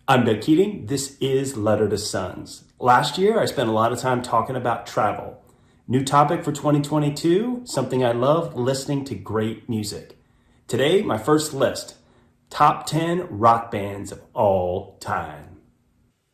I'm Doug Keating. This is Letter to Sons. Last year, I spent a lot of time talking about travel. New topic for 2022, something I love, listening to great music. Today, my first list, top 10 rock bands of all time.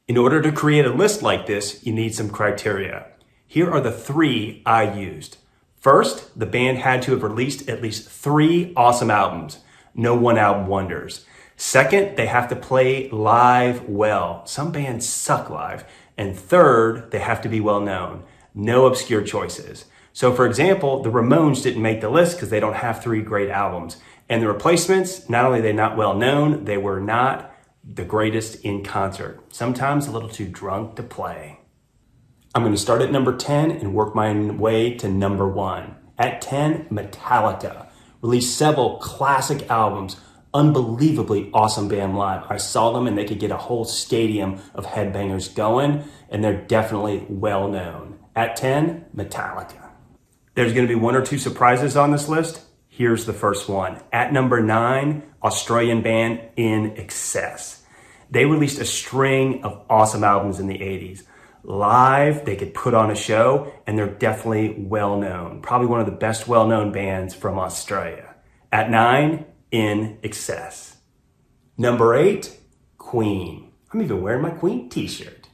In order to create a list like this, you need some criteria. Here are the 3 I used. First, the band had to have released at least 3 awesome albums. No one-album wonders. Second, they have to play live well. Some bands suck live. And third, they have to be well known. No obscure choices. So for example, the Ramones didn't make the list because they don't have 3 great albums. And the Replacements, not only are they not well known, they were not the greatest in concert. Sometimes a little too drunk to play. I'm going to start at number 10 and work my way to number 1. At 10, Metallica. Released several classic albums. Unbelievably awesome band live. I saw them and they could get a whole stadium of headbangers going, and they're definitely well known. At 10, Metallica. There's going to be 1 or 2 surprises on this list. Here's the first one. At number 9, Australian band INXS. They released a string of awesome albums in the 80s. Live, they could put on a show, and they're definitely well known. Probably one of the best well-known bands from Australia. At 9, INXS. Number 8, Queen. I'm even wearing my Queen t-shirt.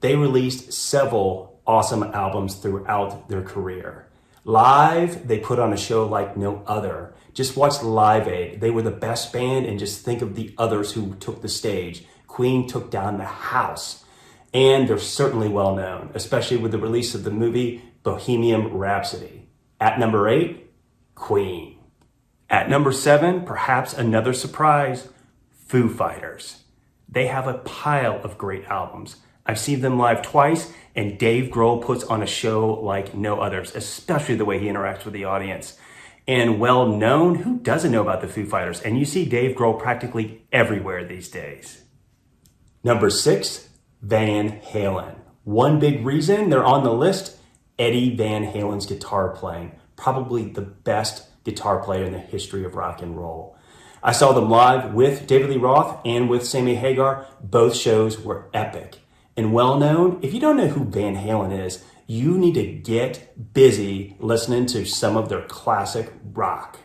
They released several awesome albums throughout their career. Live, they put on a show like no other. Just watch Live Aid. They were the best band, and just think of the others who took the stage. Queen took down the house. And they're certainly well known, especially with the release of the movie Bohemian Rhapsody. At number 8, Queen. At number 7, perhaps another surprise, Foo Fighters. They have a pile of great albums. I've seen them live twice, and Dave Grohl puts on a show like no others, especially the way he interacts with the audience. And well known, who doesn't know about the Foo Fighters? And you see Dave Grohl practically everywhere these days. Number 6, Van Halen. One big reason they're on the list, Eddie Van Halen's guitar playing. Probably the best guitar player in the history of rock and roll. I saw them live with David Lee Roth and with Sammy Hagar. Both shows were epic and well known. If you don't know who Van Halen is, you need to get busy listening to some of their classic rock.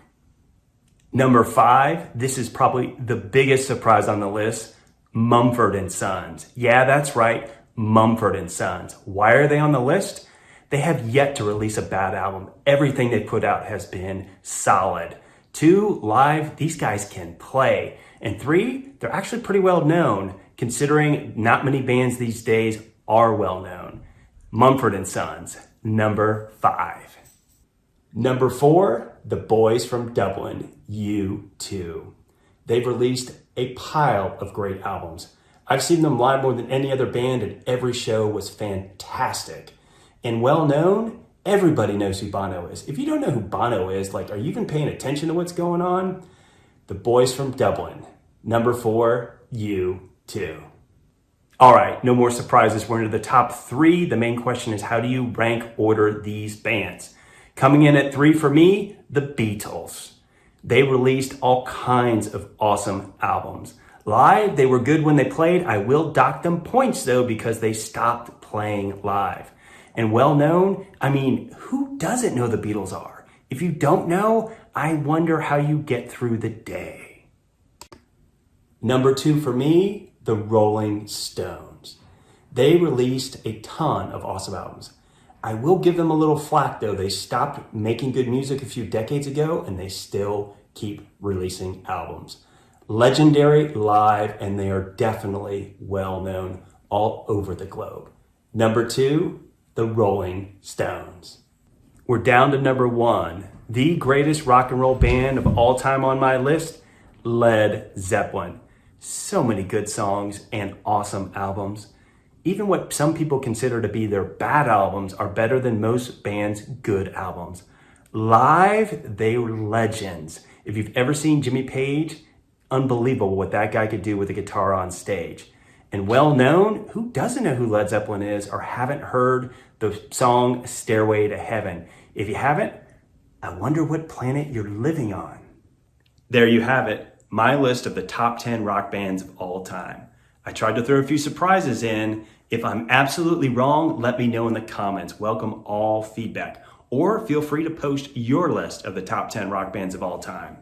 Number 5, this is probably the biggest surprise on the list, Mumford and Sons. Yeah, that's right, Mumford and Sons. Why are they on the list? They have yet to release a bad album. Everything they put out has been solid. 2, live, these guys can play. And 3, they're actually pretty well known, considering not many bands these days are well known. Mumford and Sons, number 5. Number 4, the boys from Dublin, U2. They've released a pile of great albums. I've seen them live more than any other band, and every show was fantastic. And well known, everybody knows who Bono is. If you don't know who Bono is, are you even paying attention to what's going on? The boys from Dublin, number 4, U2. All right, no more surprises. We're into the top 3. The main question is, how do you rank order these bands? Coming in at 3 for me, the Beatles. They released all kinds of awesome albums. Live, they were good when they played. I will dock them points though, because they stopped playing live. And well known, who doesn't know the Beatles are? If you don't know, I wonder how you get through the day. Number 2 for me, the Rolling Stones. They released a ton of awesome albums. I will give them a little flack though. They stopped making good music a few decades ago, and they still keep releasing albums. Legendary live, and they are definitely well known all over the globe. Number 2, the Rolling Stones. We're down to number 1, the greatest rock and roll band of all time on my list, Led Zeppelin. So many good songs and awesome albums. Even what some people consider to be their bad albums are better than most bands' good albums. Live, they were legends. If you've ever seen Jimmy Page, unbelievable what that guy could do with a guitar on stage. And well known, who doesn't know who Led Zeppelin is or haven't heard the song Stairway to Heaven? If you haven't, I wonder what planet you're living on. There you have it, my list of the top 10 rock bands of all time. I tried to throw a few surprises in. If I'm absolutely wrong, let me know in the comments. Welcome all feedback. Or feel free to post your list of the top 10 rock bands of all time.